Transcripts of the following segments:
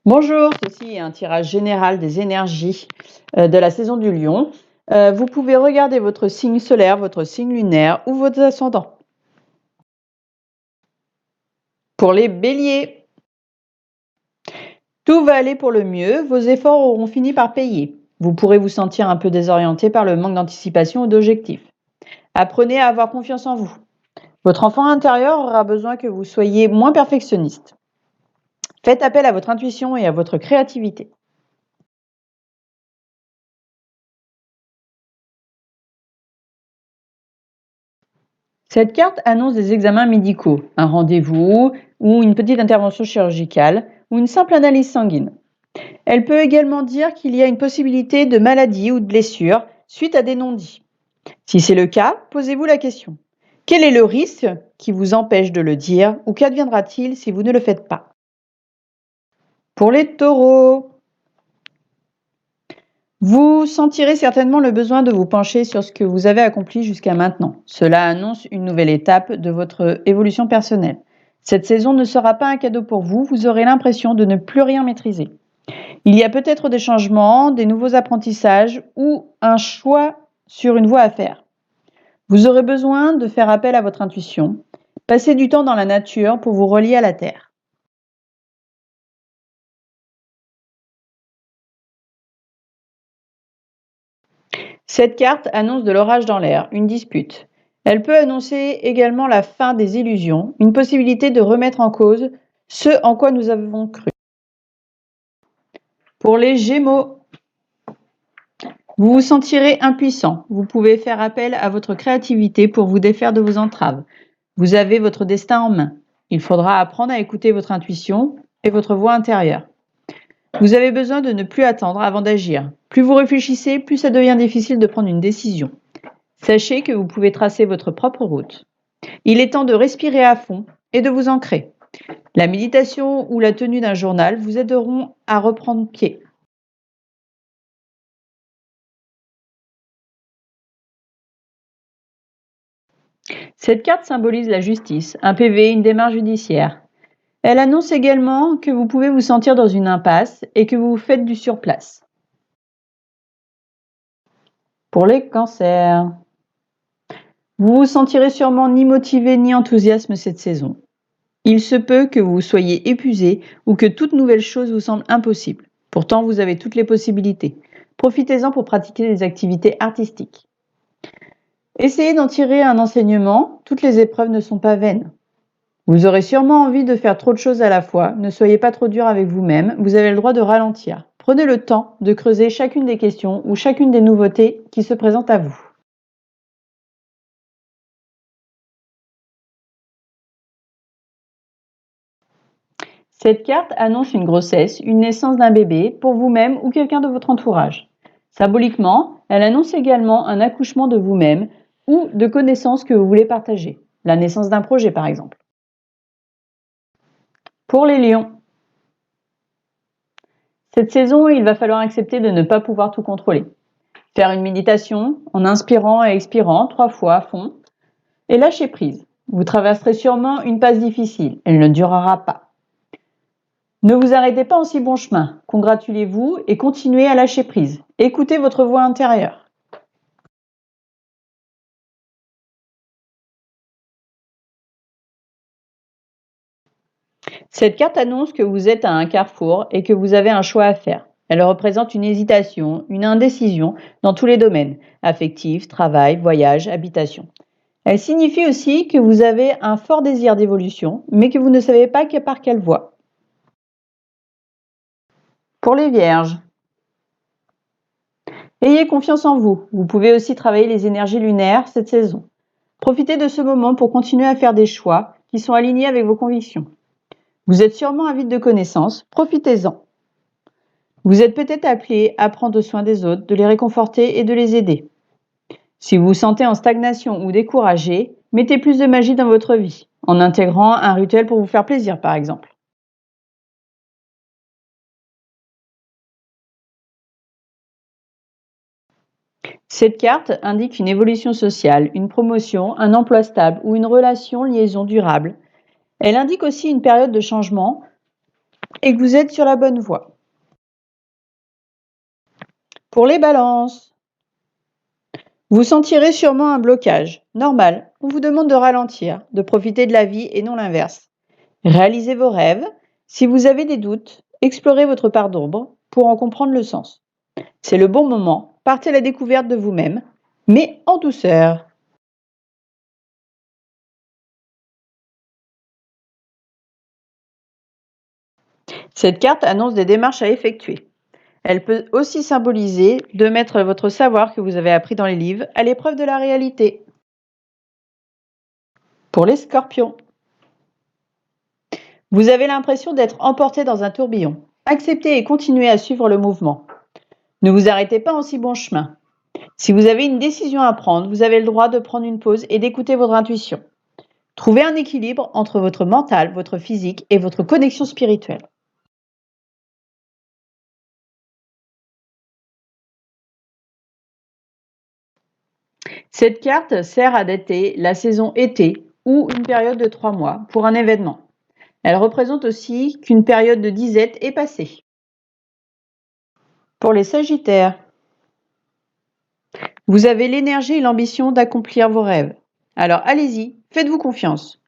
Bonjour, ceci est un tirage général des énergies de la saison du Lion. Vous pouvez regarder votre signe solaire, votre signe lunaire ou votre ascendant. Pour les béliers, tout va aller pour le mieux, vos efforts auront fini par payer. Vous pourrez vous sentir un peu désorienté par le manque d'anticipation ou d'objectifs. Apprenez à avoir confiance en vous. Votre enfant intérieur aura besoin que vous soyez moins perfectionniste. Faites appel à votre intuition et à votre créativité. Cette carte annonce des examens médicaux, un rendez-vous ou une petite intervention chirurgicale ou une simple analyse sanguine. Elle peut également dire qu'il y a une possibilité de maladie ou de blessure suite à des non-dits. Si c'est le cas, posez-vous la question. Quel est le risque qui vous empêche de le dire ou qu'adviendra-t-il si vous ne le faites pas? Pour les taureaux, vous sentirez certainement le besoin de vous pencher sur ce que vous avez accompli jusqu'à maintenant. Cela annonce une nouvelle étape de votre évolution personnelle. Cette saison ne sera pas un cadeau pour vous, vous aurez l'impression de ne plus rien maîtriser. Il y a peut-être des changements, des nouveaux apprentissages ou un choix sur une voie à faire. Vous aurez besoin de faire appel à votre intuition. Passez du temps dans la nature pour vous relier à la terre. Cette carte annonce de l'orage dans l'air, une dispute. Elle peut annoncer également la fin des illusions, une possibilité de remettre en cause ce en quoi nous avons cru. Pour les Gémeaux, vous vous sentirez impuissant. Vous pouvez faire appel à votre créativité pour vous défaire de vos entraves. Vous avez votre destin en main. Il faudra apprendre à écouter votre intuition et votre voix intérieure. Vous avez besoin de ne plus attendre avant d'agir. Plus vous réfléchissez, plus ça devient difficile de prendre une décision. Sachez que vous pouvez tracer votre propre route. Il est temps de respirer à fond et de vous ancrer. La méditation ou la tenue d'un journal vous aideront à reprendre pied. Cette carte symbolise la justice, un PV, une démarche judiciaire. Elle annonce également que vous pouvez vous sentir dans une impasse et que vous faites du surplace. Pour les cancers, vous vous sentirez sûrement ni motivé ni enthousiasme cette saison. Il se peut que vous soyez épuisé ou que toute nouvelle chose vous semble impossible. Pourtant, vous avez toutes les possibilités. Profitez-en pour pratiquer des activités artistiques. Essayez d'en tirer un enseignement, toutes les épreuves ne sont pas vaines. Vous aurez sûrement envie de faire trop de choses à la fois, ne soyez pas trop dur avec vous-même, vous avez le droit de ralentir. Prenez le temps de creuser chacune des questions ou chacune des nouveautés qui se présentent à vous. Cette carte annonce une grossesse, une naissance d'un bébé pour vous-même ou quelqu'un de votre entourage. Symboliquement, elle annonce également un accouchement de vous-même ou de connaissances que vous voulez partager, la naissance d'un projet par exemple. Pour les lions, cette saison, il va falloir accepter de ne pas pouvoir tout contrôler. Faire une méditation en inspirant et expirant 3 fois à fond et lâcher prise. Vous traverserez sûrement une passe difficile, elle ne durera pas. Ne vous arrêtez pas en si bon chemin, congratulez-vous et continuez à lâcher prise. Écoutez votre voix intérieure. Cette carte annonce que vous êtes à un carrefour et que vous avez un choix à faire. Elle représente une hésitation, une indécision dans tous les domaines, affectif, travail, voyage, habitation. Elle signifie aussi que vous avez un fort désir d'évolution, mais que vous ne savez pas par quelle voie. Pour les vierges, ayez confiance en vous. Vous pouvez aussi travailler les énergies lunaires cette saison. Profitez de ce moment pour continuer à faire des choix qui sont alignés avec vos convictions. Vous êtes sûrement avide de connaissances, profitez-en. Vous êtes peut-être appelé à prendre soin des autres, de les réconforter et de les aider. Si vous vous sentez en stagnation ou découragé, mettez plus de magie dans votre vie, en intégrant un rituel pour vous faire plaisir par exemple. Cette carte indique une évolution sociale, une promotion, un emploi stable ou une relation liaison durable. Elle indique aussi une période de changement et que vous êtes sur la bonne voie. Pour les balances, vous sentirez sûrement un blocage. Normal, on vous demande de ralentir, de profiter de la vie et non l'inverse. Réalisez vos rêves. Si vous avez des doutes, explorez votre part d'ombre pour en comprendre le sens. C'est le bon moment, partez à la découverte de vous-même, mais en douceur. Cette carte annonce des démarches à effectuer. Elle peut aussi symboliser de mettre votre savoir que vous avez appris dans les livres à l'épreuve de la réalité. Pour les scorpions, vous avez l'impression d'être emporté dans un tourbillon. Acceptez et continuez à suivre le mouvement. Ne vous arrêtez pas en si bon chemin. Si vous avez une décision à prendre, vous avez le droit de prendre une pause et d'écouter votre intuition. Trouvez un équilibre entre votre mental, votre physique et votre connexion spirituelle. Cette carte sert à dater la saison été ou une période de 3 mois pour un événement. Elle représente aussi qu'une période de disette est passée. Pour les sagittaires, vous avez l'énergie et l'ambition d'accomplir vos rêves. Alors allez-y, faites-vous confiance.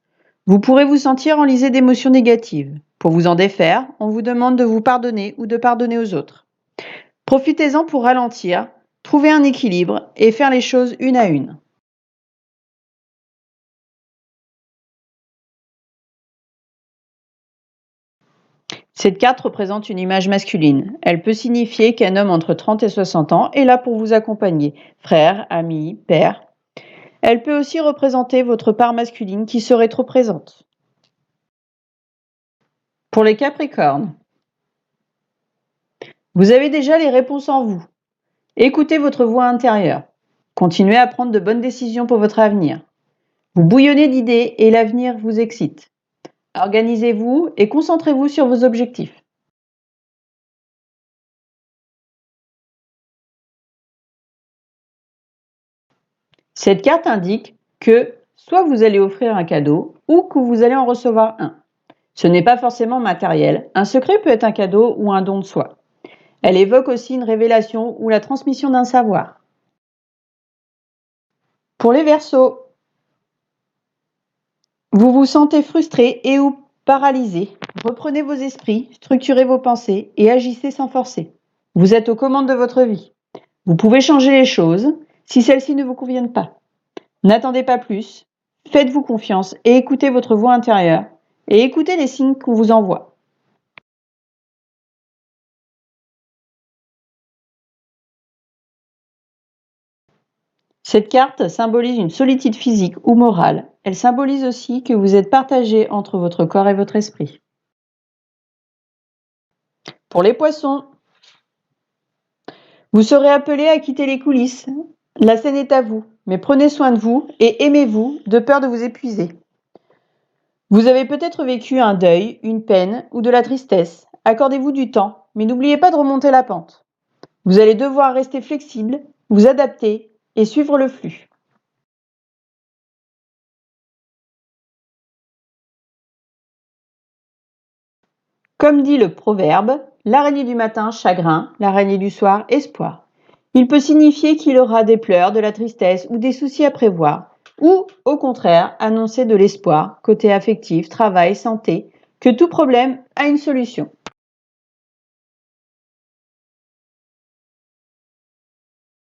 Vous pourrez vous sentir enlisé d'émotions négatives. Pour vous en défaire, on vous demande de vous pardonner ou de pardonner aux autres. Profitez-en pour ralentir, trouver un équilibre et faire les choses une à une. Cette carte représente une image masculine. Elle peut signifier qu'un homme entre 30 et 60 ans est là pour vous accompagner, frère, ami, père. Elle peut aussi représenter votre part masculine qui serait trop présente. Pour les Capricornes, vous avez déjà les réponses en vous. Écoutez votre voix intérieure. Continuez à prendre de bonnes décisions pour votre avenir. Vous bouillonnez d'idées et l'avenir vous excite. Organisez-vous et concentrez-vous sur vos objectifs. Cette carte indique que soit vous allez offrir un cadeau ou que vous allez en recevoir un. Ce n'est pas forcément matériel. Un secret peut être un cadeau ou un don de soi. Elle évoque aussi une révélation ou la transmission d'un savoir. Pour les Verseaux, vous vous sentez frustré et ou paralysé. Reprenez vos esprits, structurez vos pensées et agissez sans forcer. Vous êtes aux commandes de votre vie. Vous pouvez changer les choses si celles-ci ne vous conviennent pas. N'attendez pas plus, faites-vous confiance et écoutez votre voix intérieure et écoutez les signes qu'on vous envoie. Cette carte symbolise une solitude physique ou morale. Elle symbolise aussi que vous êtes partagé entre votre corps et votre esprit. Pour les poissons, vous serez appelé à quitter les coulisses. La scène est à vous, mais prenez soin de vous et aimez-vous de peur de vous épuiser. Vous avez peut-être vécu un deuil, une peine ou de la tristesse. Accordez-vous du temps, mais n'oubliez pas de remonter la pente. Vous allez devoir rester flexible, vous adapter et suivre le flux. Comme dit le proverbe, l'araignée du matin, chagrin, l'araignée du soir, espoir. Il peut signifier qu'il aura des pleurs, de la tristesse ou des soucis à prévoir, ou au contraire annoncer de l'espoir, côté affectif, travail, santé, que tout problème a une solution.